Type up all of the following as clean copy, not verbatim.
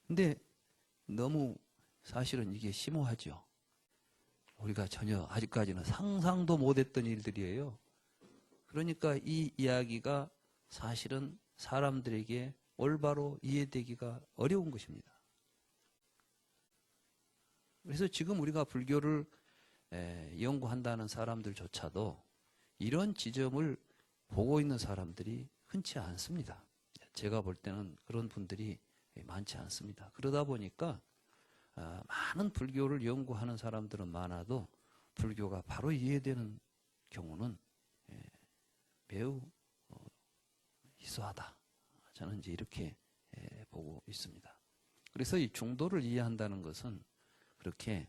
근데 너무 사실은 이게 심오하죠. 우리가 전혀 아직까지는 상상도 못했던 일들이에요. 그러니까 이 이야기가 사실은 사람들에게 올바로 이해되기가 어려운 것입니다. 그래서 지금 우리가 불교를 연구한다는 사람들조차도 이런 지점을 보고 있는 사람들이 흔치 않습니다. 제가 볼 때는 그런 분들이 많지 않습니다. 그러다 보니까 많은 불교를 연구하는 사람들은 많아도 불교가 바로 이해되는 경우는 매우 희소하다. 저는 이제 이렇게 보고 있습니다. 그래서 이 중도를 이해한다는 것은 그렇게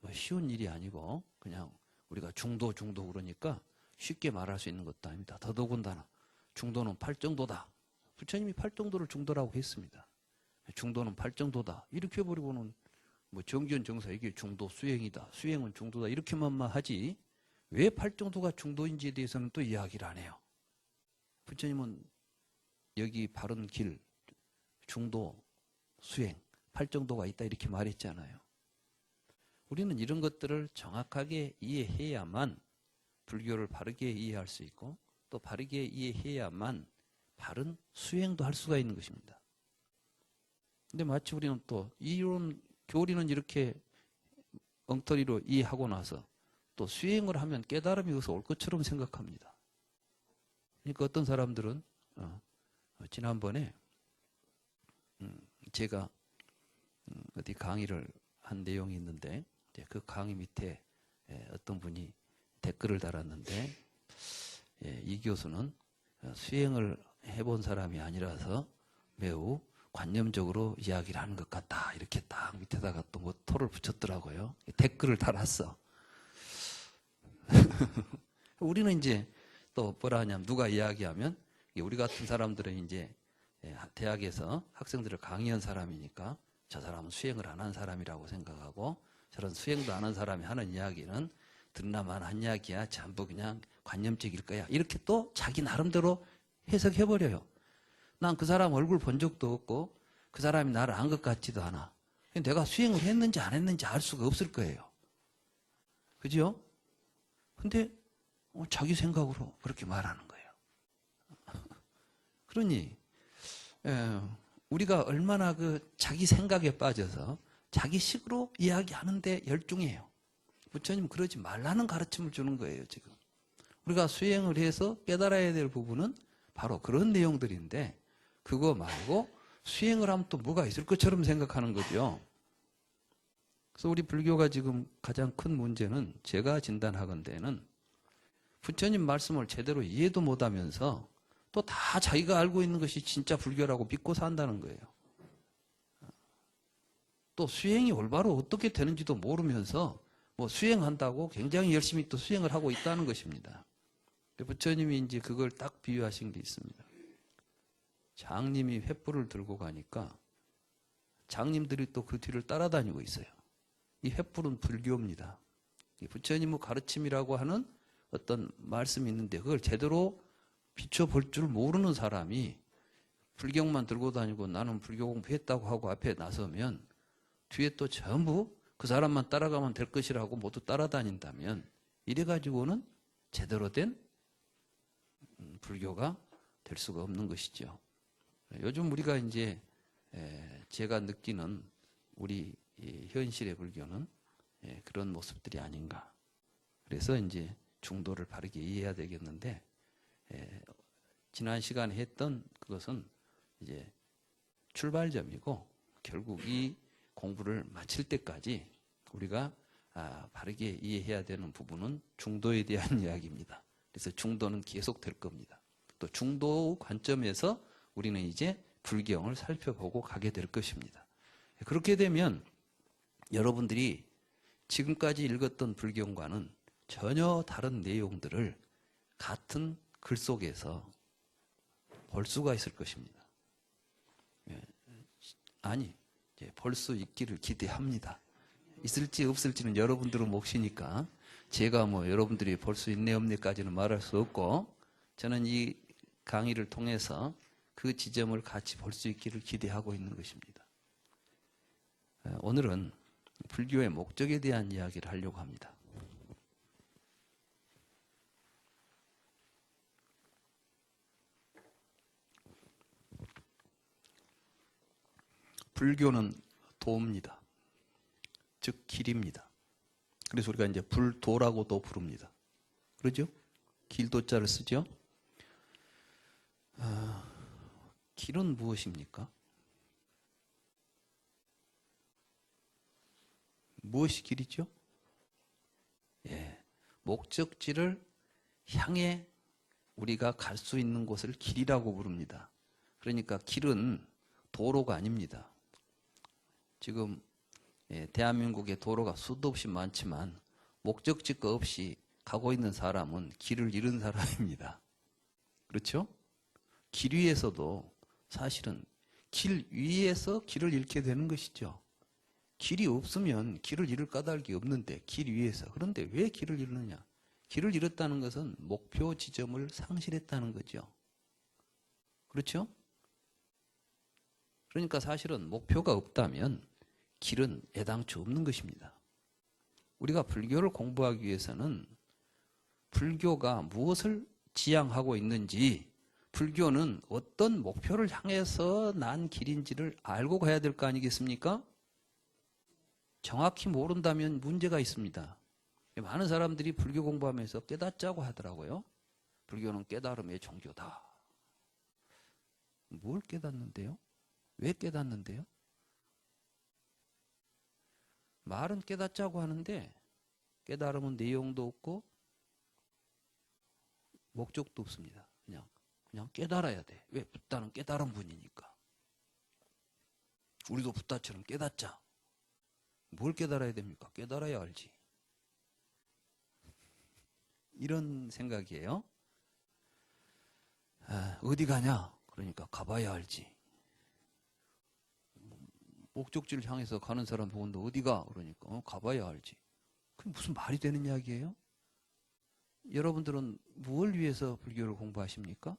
뭐 쉬운 일이 아니고 그냥 우리가 중도 그러니까 쉽게 말할 수 있는 것도 아닙니다. 더더군다나 중도는 팔정도다. 부처님이 팔정도를 중도라고 했습니다. 중도는 팔정도다. 이렇게 해버리고는 뭐 정견정사 이게 중도 수행이다. 수행은 중도다. 이렇게만 하지 왜 팔정도가 중도인지에 대해서는 또 이야기를 안 해요. 부처님은 여기 바른 길, 중도, 수행, 팔정도가 있다 이렇게 말했잖아요. 우리는 이런 것들을 정확하게 이해해야만 불교를 바르게 이해할 수 있고 또 바르게 이해해야만 바른 수행도 할 수가 있는 것입니다. 근데 마치 우리는 또 이론 교리는 이렇게 엉터리로 이해하고 나서 또 수행을 하면 깨달음이 어디서 올 것처럼 생각합니다. 그러니까 어떤 사람들은 지난번에 제가 어디 강의를 한 내용이 있는데 그 강의 밑에 어떤 분이 댓글을 달았는데 이 교수는 수행을 해본 사람이 아니라서 매우 관념적으로 이야기를 하는 것 같다. 이렇게 딱 밑에다가 또 뭐 토를 붙였더라고요. 댓글을 달았어. 우리는 이제 또 뭐라 하냐면 누가 이야기하면 우리 같은 사람들은 이제 대학에서 학생들을 강의한 사람이니까 저 사람은 수행을 안 한 사람이라고 생각하고 저런 수행도 안 한 사람이 하는 이야기는 듣나만 한 이야기야. 전부 그냥 관념적일 거야. 이렇게 또 자기 나름대로 해석해버려요. 난 그 사람 얼굴 본 적도 없고 그 사람이 나를 안 것 같지도 않아. 내가 수행을 했는지 안 했는지 알 수가 없을 거예요. 그죠? 근데 자기 생각으로 그렇게 말하는 거예요. 그러니 우리가 얼마나 그 자기 생각에 빠져서 자기식으로 이야기하는데 열중해요. 부처님 그러지 말라는 가르침을 주는 거예요. 지금 우리가 수행을 해서 깨달아야 될 부분은 바로 그런 내용들인데 그거 말고 수행을 하면 또 뭐가 있을 것처럼 생각하는 거죠. 그래서 우리 불교가 지금 가장 큰 문제는 제가 진단하건대는 부처님 말씀을 제대로 이해도 못하면서 또 다 자기가 알고 있는 것이 진짜 불교라고 믿고 산다는 거예요. 또 수행이 올바로 어떻게 되는지도 모르면서 뭐 수행한다고 굉장히 열심히 또 수행을 하고 있다는 것입니다. 부처님이 이제 그걸 딱 비유하신 게 있습니다. 장님이 횃불을 들고 가니까 장님들이 또 그 뒤를 따라다니고 있어요. 이 횃불은 불교입니다. 부처님의 가르침이라고 하는 어떤 말씀이 있는데 그걸 제대로 비춰볼 줄 모르는 사람이 불경만 들고 다니고 나는 불교 공부했다고 하고 앞에 나서면 뒤에 또 전부 그 사람만 따라가면 될 것이라고 모두 따라다닌다면 이래가지고는 제대로 된 불교가 될 수가 없는 것이죠. 요즘 우리가 이제 제가 느끼는 우리 현실의 불교는 그런 모습들이 아닌가. 그래서 이제 중도를 바르게 이해해야 되겠는데 지난 시간에 했던 그것은 이제 출발점이고 결국 이 공부를 마칠 때까지 우리가 바르게 이해해야 되는 부분은 중도에 대한 이야기입니다. 그래서 중도는 계속 될 겁니다. 또 중도 관점에서 우리는 이제 불경을 살펴보고 가게 될 것입니다. 그렇게 되면 여러분들이 지금까지 읽었던 불경과는 전혀 다른 내용들을 같은 글 속에서 볼 수가 있을 것입니다. 아니, 볼 수 있기를 기대합니다. 있을지 없을지는 여러분들의 몫이니까 제가 뭐 여러분들이 볼 수 있네 없네까지는 말할 수 없고 저는 이 강의를 통해서 그 지점을 같이 볼 수 있기를 기대하고 있는 것입니다. 오늘은 불교의 목적에 대한 이야기를 하려고 합니다. 불교는 도입니다. 즉 길입니다. 그래서 우리가 이제 불도라고도 부릅니다. 그러죠? 길도자를 쓰죠? 길은 무엇입니까? 무엇이 길이죠? 예, 목적지를 향해 우리가 갈 수 있는 곳을 길이라고 부릅니다. 그러니까 길은 도로가 아닙니다. 지금 대한민국의 도로가 수도 없이 많지만 목적지가 없이 가고 있는 사람은 길을 잃은 사람입니다. 그렇죠? 길 위에서도 사실은 길 위에서 길을 잃게 되는 것이죠. 길이 없으면 길을 잃을 까닭이 없는데 길 위에서. 그런데 왜 길을 잃느냐? 길을 잃었다는 것은 목표 지점을 상실했다는 거죠. 그렇죠? 그러니까 사실은 목표가 없다면 길은 애당초 없는 것입니다. 우리가 불교를 공부하기 위해서는 불교가 무엇을 지향하고 있는지, 불교는 어떤 목표를 향해서 난 길인지를 알고 가야 될 거 아니겠습니까? 정확히 모른다면 문제가 있습니다. 많은 사람들이 불교 공부하면서 깨닫자고 하더라고요. 불교는 깨달음의 종교다. 뭘 깨닫는데요? 왜 깨닫는데요? 말은 깨닫자고 하는데 깨달음은 내용도 없고 목적도 없습니다. 그냥 깨달아야 돼. 왜? 붓다는 깨달은 분이니까. 우리도 붓다처럼 깨닫자. 뭘 깨달아야 됩니까? 깨달아야 알지. 이런 생각이에요. 어디 가냐? 그러니까 가봐야 알지. 목적지를 향해서 가는 사람 보는데 어디가? 그러니까 가봐야 알지. 그게 무슨 말이 되는 이야기예요? 여러분들은 무엇을 위해서 불교를 공부하십니까?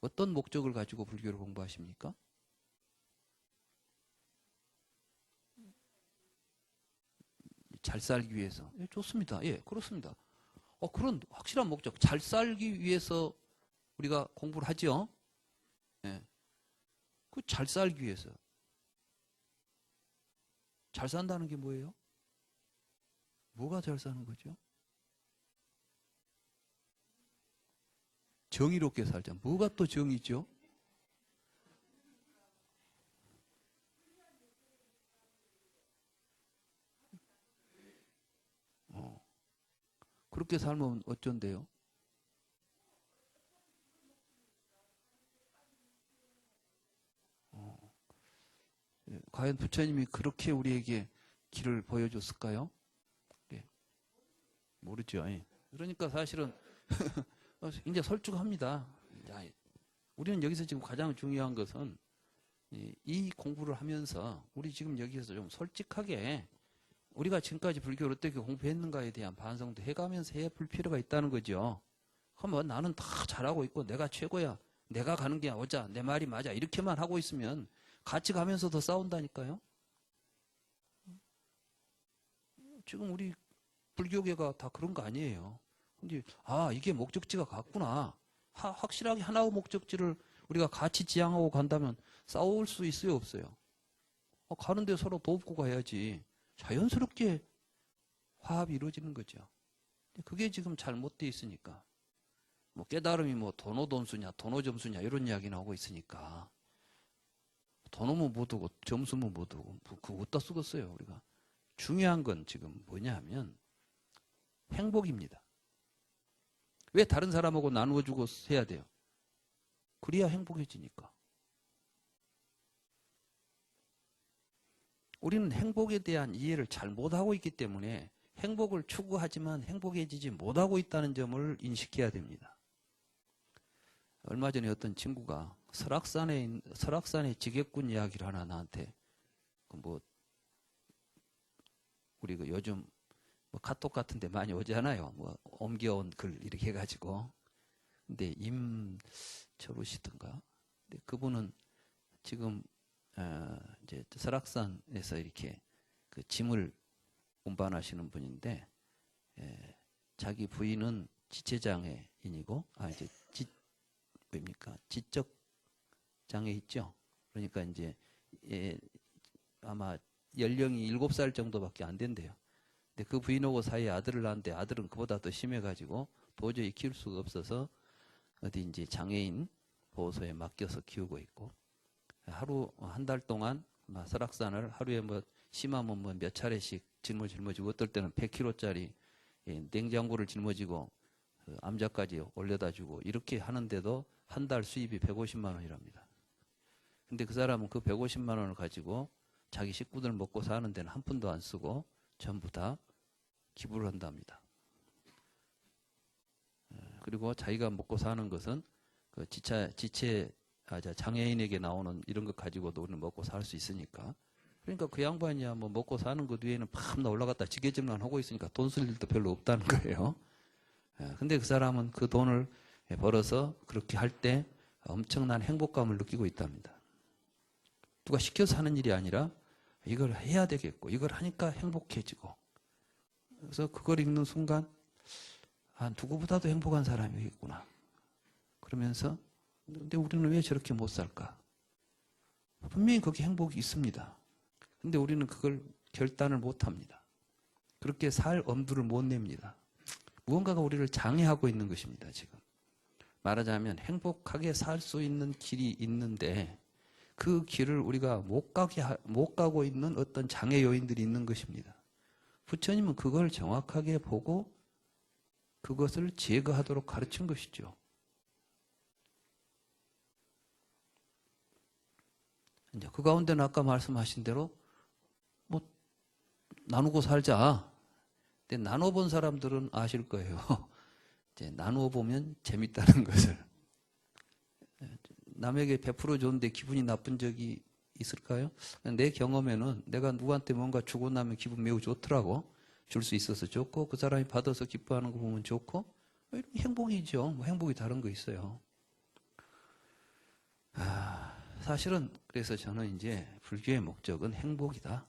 어떤 목적을 가지고 불교를 공부하십니까? 잘 살기 위해서. 예, 좋습니다. 예, 그렇습니다. 그런 확실한 목적. 잘 살기 위해서 우리가 공부를 하죠. 예. 그 잘 살기 위해서. 잘 산다는 게 뭐예요? 뭐가 잘 사는 거죠? 정의롭게 살자. 뭐가 또 정의죠? 그렇게 살면 어쩐대요? 과연 부처님이 그렇게 우리에게 길을 보여줬을까요? 예, 모르죠. 예. 그러니까 사실은 이제 설득합니다. 우리는 여기서 지금 가장 중요한 것은 이 공부를 하면서 우리 지금 여기서 좀 솔직하게 우리가 지금까지 불교를 어떻게 공부했는가에 대한 반성도 해가면서 해볼 필요가 있다는 거죠. 그러면 나는 다 잘하고 있고 내가 최고야. 내가 가는 게 오자. 내 말이 맞아. 이렇게만 하고 있으면 같이 가면서도 싸운다니까요. 지금 우리 불교계가 다 그런 거 아니에요. 근데 이게 목적지가 같구나. 확실하게 하나의 목적지를 우리가 같이 지향하고 간다면 싸울 수 있어요, 없어요? 가는데 서로 돕고 가야지. 자연스럽게 화합이 이루어지는 거죠. 그게 지금 잘못되어 있으니까. 뭐 깨달음이 뭐 도노돈수냐, 도노점수냐 이런 이야기 나오고 있으니까. 도노면 못 오고 점수면 못 오고 그거 어디다 쓰겠어요, 우리가. 중요한 건 지금 뭐냐 하면 행복입니다. 왜 다른 사람하고 나누어주고 해야 돼요? 그래야 행복해지니까. 우리는 행복에 대한 이해를 잘 못하고 있기 때문에 행복을 추구하지만 행복해지지 못하고 있다는 점을 인식해야 됩니다. 얼마 전에 어떤 친구가 설악산의 지객군 이야기를 하나 나한테 우리 요즘 카톡 같은 데 많이 오잖아요. 옮겨온 글 이렇게 해가지고. 근데 임철우 씨든가 근데 그분은 지금 이제 설악산에서 이렇게 그 짐을 운반하시는 분인데 자기 부인은 지체장애인이고 이제 뭡니까 지적 장애 있죠. 그러니까 이제 아마 연령이 7살 정도밖에 안 된대요. 근데 그 부인하고 사이에 아들을 낳았는데 아들은 그보다 더 심해가지고 도저히 키울 수가 없어서 어디 이제 장애인 보호소에 맡겨서 키우고 있고 하루 한 달 동안 설악산을 하루에 뭐 심하면 뭐 몇 차례씩 짊어지고 어떨 때는 100kg짜리 냉장고를 짊어지고 그 암자까지 올려다주고 이렇게 하는데도 한 달 수입이 150만 원이랍니다. 근데 그 사람은 그 150만 원을 가지고 자기 식구들 먹고 사는 데는 한 푼도 안 쓰고 전부 다 기부를 한답니다. 그리고 자기가 먹고 사는 것은 그 장애인에게 나오는 이런 것 가지고도 우리는 먹고 살 수 있으니까. 그러니까 그 양반이야 뭐 먹고 사는 것 외에는 밤낮 올라갔다 지게질만 하고 있으니까 돈 쓸 일도 별로 없다는 거예요. 근데 그 사람은 그 돈을 벌어서 그렇게 할 때 엄청난 행복감을 느끼고 있답니다. 누가 시켜서 하는 일이 아니라 이걸 해야 되겠고 이걸 하니까 행복해지고 그래서 그걸 읽는 순간 누구보다도 행복한 사람이겠구나. 그러면서 근데 우리는 왜 저렇게 못 살까? 분명히 거기 행복이 있습니다. 근데 우리는 그걸 결단을 못 합니다. 그렇게 살 엄두를 못 냅니다. 무언가가 우리를 장애하고 있는 것입니다, 지금. 말하자면 행복하게 살 수 있는 길이 있는데 그 길을 우리가 못 가고 있는 어떤 장애 요인들이 있는 것입니다. 부처님은 그걸 정확하게 보고 그것을 제거하도록 가르친 것이죠. 이제 그 가운데는 아까 말씀하신 대로 뭐 나누고 살자. 근데 나눠본 사람들은 아실 거예요. 이제 나누어 보면 재밌다는 것을. 남에게 베풀어 줬는데 기분이 나쁜 적이 있을까요? 내 경험에는 내가 누구한테 뭔가 주고 나면 기분 매우 좋더라고. 줄 수 있어서 좋고 그 사람이 받아서 기뻐하는 거 보면 좋고 행복이죠. 뭐 행복이 다른 거 있어요. 사실은 그래서 저는 이제 불교의 목적은 행복이다.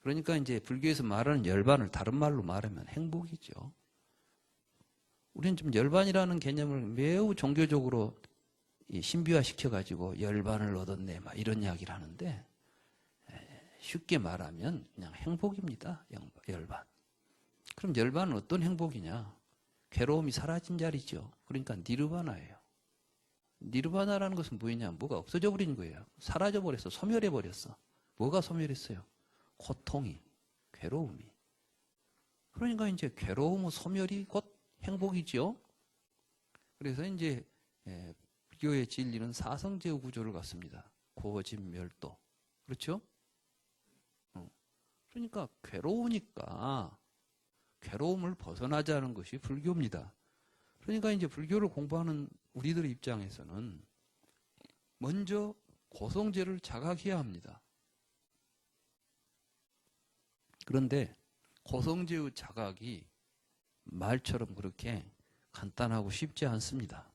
그러니까 이제 불교에서 말하는 열반을 다른 말로 말하면 행복이죠. 우리는 좀 열반이라는 개념을 매우 종교적으로 신비화 시켜가지고 열반을 얻었네 막 이런 이야기를 하는데 쉽게 말하면 그냥 행복입니다. 열반. 그럼 열반은 어떤 행복이냐? 괴로움이 사라진 자리죠. 그러니까 니르바나예요. 니르바나라는 것은 뭐냐? 뭐가 없어져 버린 거예요. 사라져 버렸어. 소멸해 버렸어. 뭐가 소멸했어요? 고통이, 괴로움이. 그러니까 이제 괴로움의 소멸이 곧 행복이죠. 그래서 이제 불교의 진리는 사성제의 구조를 갖습니다. 고진멸도. 그렇죠? 그러니까 괴로우니까 괴로움을 벗어나자는 것이 불교입니다. 그러니까 이제 불교를 공부하는 우리들 입장에서는 먼저 고성제를 자각해야 합니다. 그런데 고성제의 자각이 말처럼 그렇게 간단하고 쉽지 않습니다.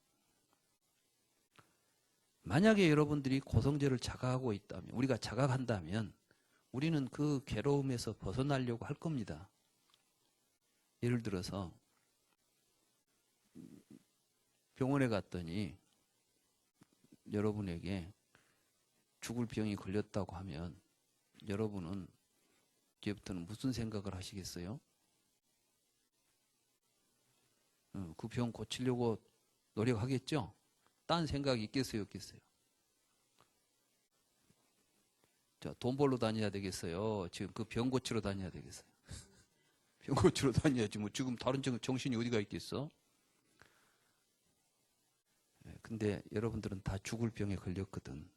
만약에 여러분들이 고성제를 자각하고 있다면, 우리가 자각한다면 우리는 그 괴로움에서 벗어나려고 할 겁니다. 예를 들어서 병원에 갔더니 여러분에게 죽을 병이 걸렸다고 하면 여러분은 이제부터는 무슨 생각을 하시겠어요? 그 병 고치려고 노력하겠죠? 딴 생각이 있겠어요, 없겠어요? 자, 돈 벌러 다녀야 되겠어요? 지금 그 병 고치러 다녀야 되겠어요? 병 고치러 다녀야지. 뭐 지금 다른 정신이 어디가 있겠어? 근데 여러분들은 다 죽을 병에 걸렸거든.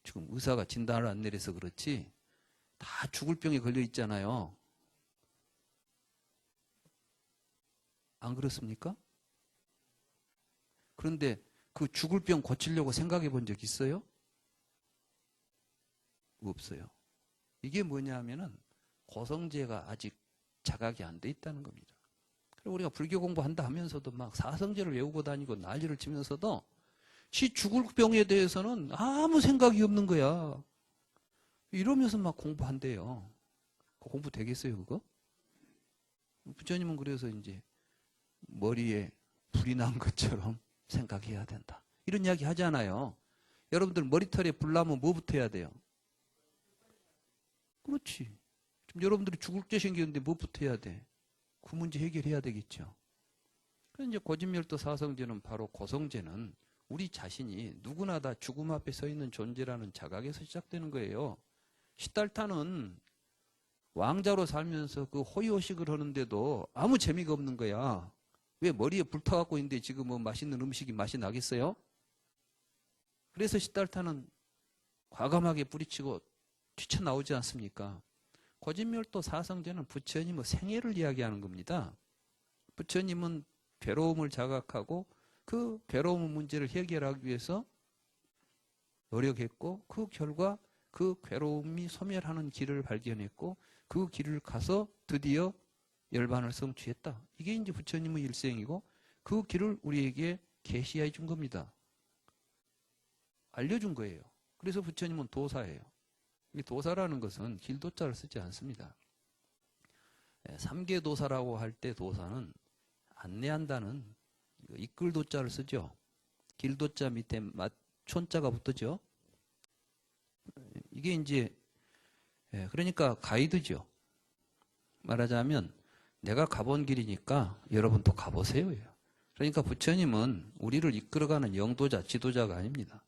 지금 의사가 진단을 안 내려서 그렇지 다 죽을 병에 걸려 있잖아요. 안 그렇습니까? 그런데 그 죽을 병 고치려고 생각해 본 적 있어요? 없어요. 이게 뭐냐 하면은 고성제가 아직 자각이 안 돼 있다는 겁니다. 그리고 우리가 불교 공부한다 하면서도 막 사성제를 외우고 다니고 난리를 치면서도 지 죽을 병에 대해서는 아무 생각이 없는 거야. 이러면서 막 공부한대요. 공부 되겠어요, 그거? 부처님은 그래서 이제 머리에 불이 난 것처럼 생각해야 된다. 이런 이야기 하잖아요. 여러분들 머리털에 불 나면 뭐부터 해야 돼요? 그렇지. 지금 여러분들이 죽을 때 생겼는데 뭐부터 해야 돼? 그 문제 해결해야 되겠죠. 그래서 이제 고진멸도 사성제는 바로 고성제는 우리 자신이 누구나 다 죽음 앞에 서 있는 존재라는 자각에서 시작되는 거예요. 시달타는 왕자로 살면서 그 호의호식을 하는데도 아무 재미가 없는 거야. 왜 머리에 불 타갖고 있는데 지금 뭐 맛있는 음식이 맛이 나겠어요? 그래서 시달타는 과감하게 뿌리치고 뛰쳐나오지 않습니까? 고진멸도 사성제는 부처님의 생애를 이야기하는 겁니다. 부처님은 괴로움을 자각하고 그 괴로움 문제를 해결하기 위해서 노력했고 그 결과 그 괴로움이 소멸하는 길을 발견했고 그 길을 가서 드디어 열반을 성취했다. 이게 이제 부처님의 일생이고 그 길을 우리에게 계시해 준 겁니다. 알려준 거예요. 그래서 부처님은 도사예요. 이 도사라는 것은 길도자를 쓰지 않습니다. 삼계도사라고 할 때 도사는 안내한다는 이끌도자를 쓰죠. 길도자 밑에 촌자가 붙었죠. 이게 이제 그러니까 가이드죠. 말하자면 내가 가본 길이니까 여러분도 가보세요. 그러니까 부처님은 우리를 이끌어가는 영도자, 지도자가 아닙니다.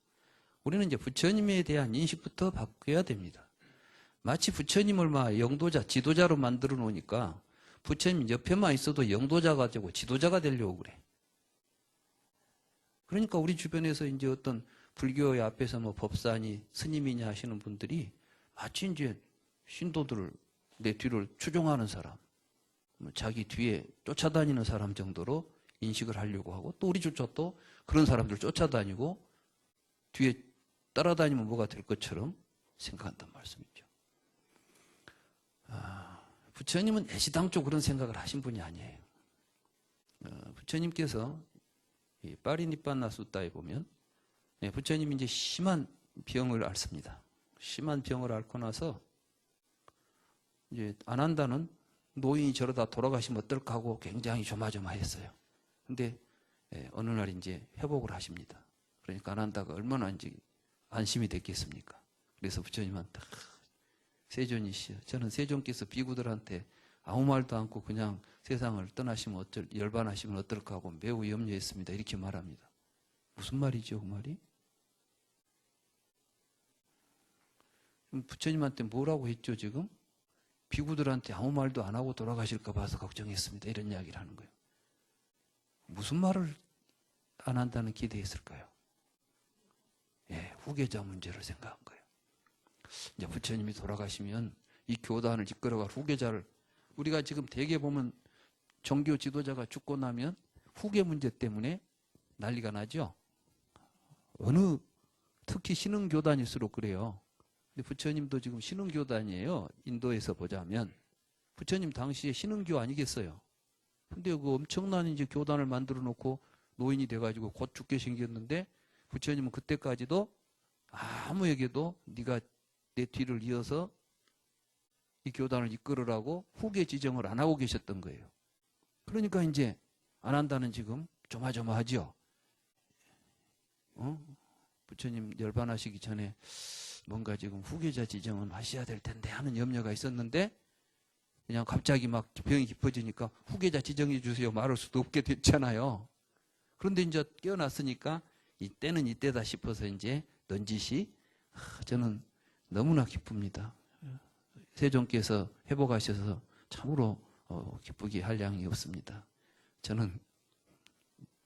우리는 이제 부처님에 대한 인식부터 바꿔야 됩니다. 마치 부처님을 막 영도자, 지도자로 만들어 놓으니까 부처님 옆에만 있어도 영도자가 되고 지도자가 되려고 그래. 그러니까 우리 주변에서 이제 어떤 불교의 앞에서 뭐 법사니 스님이냐 하시는 분들이 마치 이제 신도들을 내 뒤를 추종하는 사람, 자기 뒤에 쫓아다니는 사람 정도로 인식을 하려고 하고 또 우리조차 또 그런 사람들 쫓아다니고 뒤에 따라다니면 뭐가 될 것처럼 생각한단 말씀이죠. 부처님은 애시당초 그런 생각을 하신 분이 아니에요. 부처님께서 이 파리니빠나 수다에 보면 부처님이 이제 심한 병을 앓습니다. 심한 병을 앓고 나서 이제 아난다는 노인이 저러다 돌아가시면 어떨까 하고 굉장히 조마조마했어요. 근데 어느 날 이제 회복을 하십니다. 그러니까 아난다가 얼마나 이제 안심이 됐겠습니까? 그래서 부처님한테 세존이시여, 저는 세존께서 비구들한테 아무 말도 않고 그냥 세상을 떠나시면 열반하시면 어떨까 하고 매우 염려했습니다. 이렇게 말합니다. 무슨 말이죠, 그 말이? 부처님한테 뭐라고 했죠, 지금? 비구들한테 아무 말도 안 하고 돌아가실까 봐서 걱정했습니다. 이런 이야기를 하는 거예요. 무슨 말을 안 한다는 기대했을까요? 후계자 문제를 생각한 거예요. 이제 부처님이 돌아가시면 이 교단을 이끌어갈 후계자를, 우리가 지금 대개 보면 종교 지도자가 죽고 나면 후계 문제 때문에 난리가 나죠. 특히 신흥교단일수록 그래요. 근데 부처님도 지금 신흥교단이에요. 인도에서 보자면 부처님 당시에 신흥교 아니겠어요. 근데 그 엄청난 이제 교단을 만들어 놓고 노인이 돼가지고 곧 죽게 생겼는데 부처님은 그때까지도 아무에게도 네가 내 뒤를 이어서 이 교단을 이끌으라고 후계 지정을 안 하고 계셨던 거예요. 그러니까 이제 안 한다는 지금 조마조마하죠. 부처님 열반하시기 전에 뭔가 지금 후계자 지정은 하셔야 될 텐데 하는 염려가 있었는데 그냥 갑자기 막 병이 깊어지니까 후계자 지정해 주세요 말할 수도 없게 됐잖아요. 그런데 이제 깨어났으니까 이때는 이때다 싶어서 이제 넌지시 저는 너무나 기쁩니다. 세존께서 회복하셔서 참으로 기쁘게 할 양이 없습니다. 저는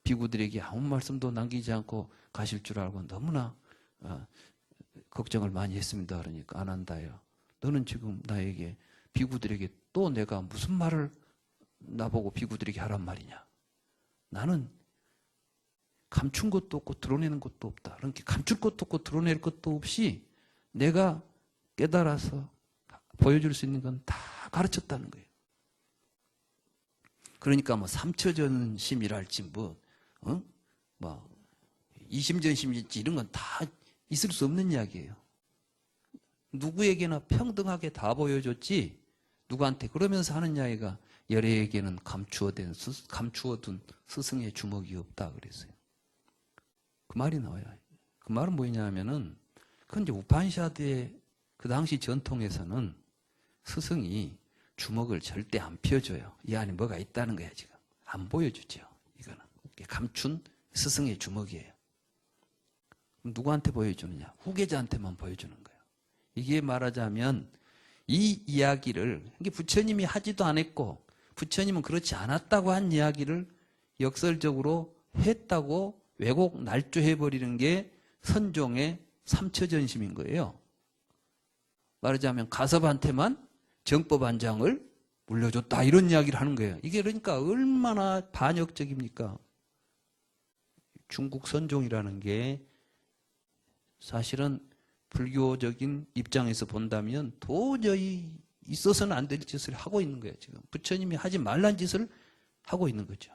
비구들에게 아무 말씀도 남기지 않고 가실 줄 알고 너무나 걱정을 많이 했습니다. 그러니까 안 한다요. 너는 지금 나에게 비구들에게 또 내가 무슨 말을 나보고 비구들에게 하란 말이냐. 나는 감춘 것도 없고 드러내는 것도 없다. 그러니까 감출 것도 없고 드러낼 것도 없이 내가 깨달아서 보여줄 수 있는 건 다 가르쳤다는 거예요. 그러니까 뭐 삼처전심이랄지 뭐 이심전심일지 이런 건 다 있을 수 없는 이야기예요. 누구에게나 평등하게 다 보여줬지 누구한테 그러면서 하는 이야기가 열애에게는 감추어둔 스승의 주먹이 없다 그랬어요. 그 말이 나와요. 그 말은 뭐냐면은 그건 이제 우파니샤드의 그 당시 전통에서는 스승이 주먹을 절대 안 펴줘요. 이 안에 뭐가 있다는 거야 지금. 안 보여주죠. 이거는 감춘 스승의 주먹이에요. 그럼 누구한테 보여주느냐? 후계자한테만 보여주는 거예요. 이게 말하자면 이 이야기를 이게 부처님이 하지도 않았고 부처님은 그렇지 않았다고 한 이야기를 역설적으로 했다고 왜곡 날조해버리는 게 선종의 삼처전심인 거예요. 말하자면 가섭한테만 정법안장을 물려줬다 이런 이야기를 하는 거예요. 이게 그러니까 얼마나 반역적입니까? 중국 선종이라는 게 사실은 불교적인 입장에서 본다면 도저히 있어서는 안 될 짓을 하고 있는 거예요. 지금 부처님이 하지 말란 짓을 하고 있는 거죠.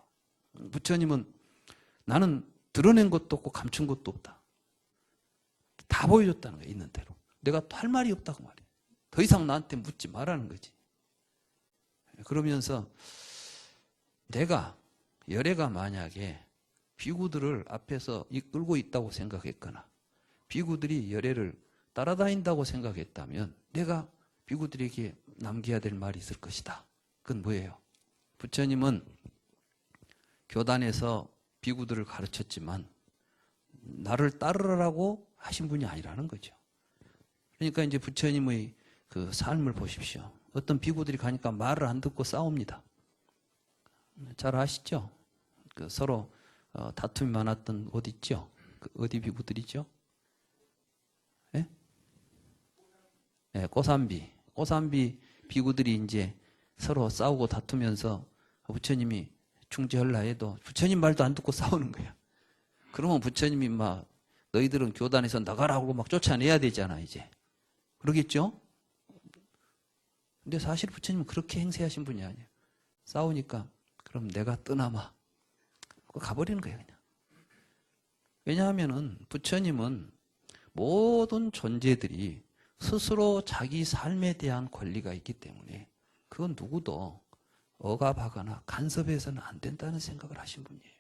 부처님은 나는 드러낸 것도 없고 감춘 것도 없다. 다 보여줬다는 거예요. 있는 대로. 내가 또 할 말이 없다고 말이에요. 더 이상 나한테 묻지 말라는 거지. 그러면서 내가 열애가 만약에 비구들을 앞에서 이끌고 있다고 생각했거나 비구들이 열애를 따라다닌다고 생각했다면 내가 비구들에게 남겨야 될 말이 있을 것이다. 그건 뭐예요? 부처님은 교단에서 비구들을 가르쳤지만 나를 따르라고 하신 분이 아니라는 거죠. 그러니까 이제 부처님의 그 삶을 보십시오. 어떤 비구들이 가니까 말을 안 듣고 싸웁니다. 잘 아시죠? 그 서로 다툼이 많았던 어디 있죠? 그 어디 비구들이죠? 예? 네, 꼬삼비 비구들이 이제 서로 싸우고 다투면서 부처님이 중재하려 해도 부처님 말도 안 듣고 싸우는 거야. 그러면 부처님이 막 너희들은 교단에서 나가라고 막 쫓아내야 되잖아 이제. 그러겠죠? 근데 사실 부처님은 그렇게 행세하신 분이 아니에요. 싸우니까 그럼 내가 떠나마. 가버리는 거예요 그냥. 왜냐하면은 부처님은 모든 존재들이 스스로 자기 삶에 대한 권리가 있기 때문에 그건 누구도 억압하거나 간섭해서는 안 된다는 생각을 하신 분이에요.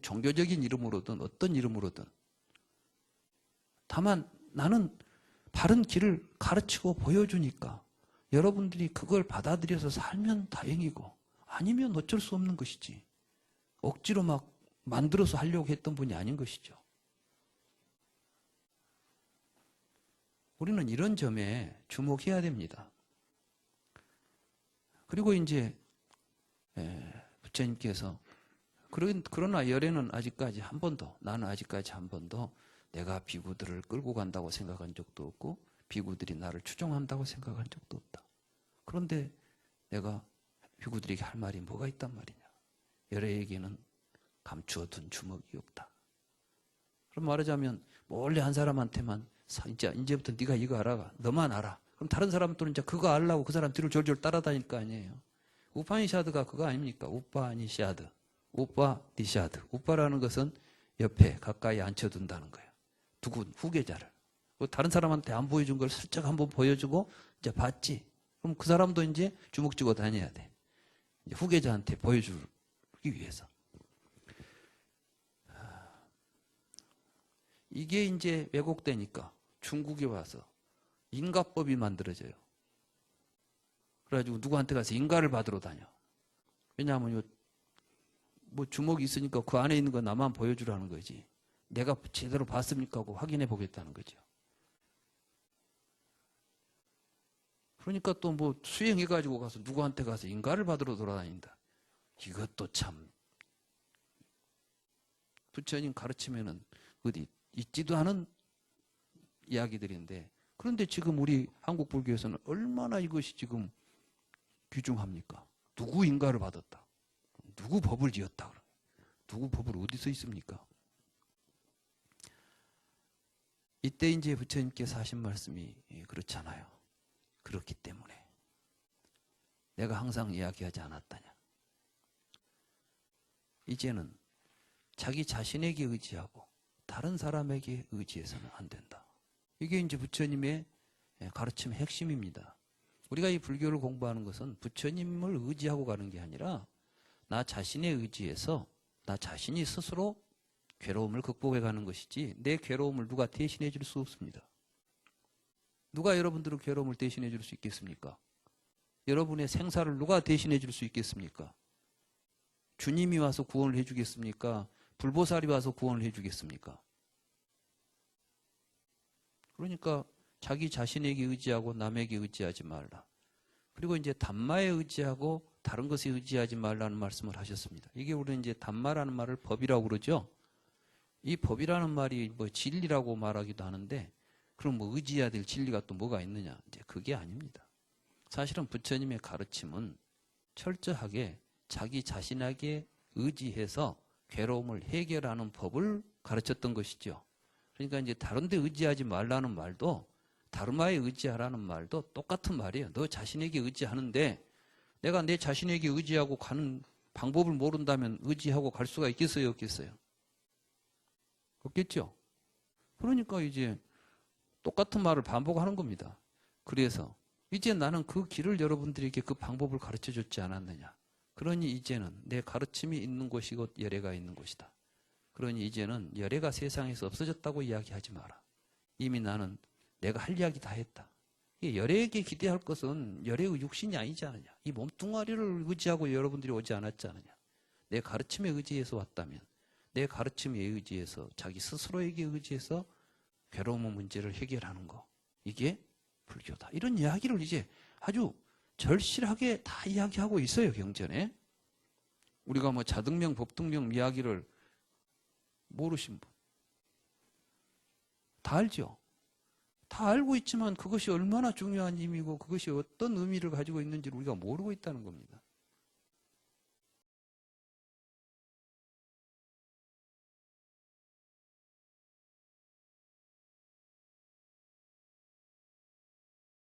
종교적인 이름으로든 어떤 이름으로든. 다만 나는 바른 길을 가르치고 보여주니까 여러분들이 그걸 받아들여서 살면 다행이고 아니면 어쩔 수 없는 것이지. 억지로 막 만들어서 하려고 했던 분이 아닌 것이죠. 우리는 이런 점에 주목해야 됩니다. 그리고 이제 부처님께서 그러나 열애는 아직까지 한 번도 나는 아직까지 한 번도 내가 비구들을 끌고 간다고 생각한 적도 없고 비구들이 나를 추종한다고 생각한 적도 없다. 그런데 내가 비구들에게 할 말이 뭐가 있단 말이냐. 열애에게는 감추어둔 주먹이 없다. 그럼 말하자면 몰래 한 사람한테만 이제부터 네가 이거 알아. 너만 알아. 그럼 다른 사람들은 이제 그거 알라고 그 사람 뒤를 졸졸 따라다닐 거 아니에요. 우파니샤드가 그거 아닙니까? 우파니샤드. 우파니샤드. 우파라는 것은 옆에 가까이 앉혀둔다는 거예요. 누군 후계자를. 다른 사람한테 안 보여준 걸 슬쩍 한번 보여주고 이제 봤지. 그럼 그 사람도 이제 주먹 쥐고 다녀야 돼. 이제 후계자한테 보여주기 위해서. 이게 이제 왜곡되니까 중국에 와서 인가법이 만들어져요. 그래가지고 누구한테 가서 인가를 받으러 다녀. 왜냐하면 뭐 주먹이 있으니까 그 안에 있는 거 나만 보여주라는 거지. 내가 제대로 봤습니까 하고 확인해 보겠다는 거죠. 그러니까 또 뭐 수행해가지고 가서 누구한테 가서 인가를 받으러 돌아다닌다. 이것도 참 부처님 가르치면은 어디 있지도 않은 이야기들인데 그런데 지금 우리 한국 불교에서는 얼마나 이것이 지금 귀중합니까? 누구 인가를 받았다. 누구 법을 지었다. 누구 법을 어디서 있습니까? 이때 이제 부처님께서 하신 말씀이 그렇잖아요. 그렇기 때문에 내가 항상 이야기하지 않았다냐. 이제는 자기 자신에게 의지하고 다른 사람에게 의지해서는 안 된다. 이게 이제 부처님의 가르침의 핵심입니다. 우리가 이 불교를 공부하는 것은 부처님을 의지하고 가는 게 아니라 나 자신에 의지해서 나 자신이 스스로 괴로움을 극복해 가는 것이지 내 괴로움을 누가 대신해 줄 수 없습니다. 누가 여러분들의 괴로움을 대신해 줄 수 있겠습니까? 여러분의 생사를 누가 대신해 줄 수 있겠습니까? 주님이 와서 구원을 해 주겠습니까? 불보살이 와서 구원을 해 주겠습니까? 그러니까 자기 자신에게 의지하고 남에게 의지하지 말라. 그리고 이제 담마에 의지하고 다른 것에 의지하지 말라는 말씀을 하셨습니다. 이게 우리는 이제 담마라는 말을 법이라고 그러죠. 이 법이라는 말이 뭐 진리라고 말하기도 하는데 그럼 뭐 의지해야 될 진리가 또 뭐가 있느냐? 이제 그게 아닙니다. 사실은 부처님의 가르침은 철저하게 자기 자신에게 의지해서 괴로움을 해결하는 법을 가르쳤던 것이죠. 그러니까 이제 다른 데 의지하지 말라는 말도 다르마에 의지하라는 말도 똑같은 말이에요. 너 자신에게 의지하는데 내가 내 자신에게 의지하고 가는 방법을 모른다면 의지하고 갈 수가 있겠어요? 없겠어요? 없겠죠? 그러니까 이제 똑같은 말을 반복하는 겁니다. 그래서 이제 나는 그 길을 여러분들에게 그 방법을 가르쳐 줬지 않았느냐. 그러니 이제는 내 가르침이 있는 곳이 곧 열애가 있는 곳이다. 그러니 이제는 열애가 세상에서 없어졌다고 이야기하지 마라. 이미 나는 내가 할 이야기 다 했다. 열애에게 기대할 것은 열애의 육신이 아니지 않느냐. 이 몸뚱아리를 의지하고 여러분들이 오지 않았지 않느냐. 내 가르침에 의지해서 왔다면 내 가르침에 의지해서 자기 스스로에게 의지해서 괴로움 문제를 해결하는 거. 이게 불교다. 이런 이야기를 이제 아주 절실하게 다 이야기하고 있어요. 경전에. 우리가 뭐 자등명, 법등명 이야기를 모르신 분. 다 알죠? 다 알고 있지만 그것이 얼마나 중요한 의미고 그것이 어떤 의미를 가지고 있는지를 우리가 모르고 있다는 겁니다.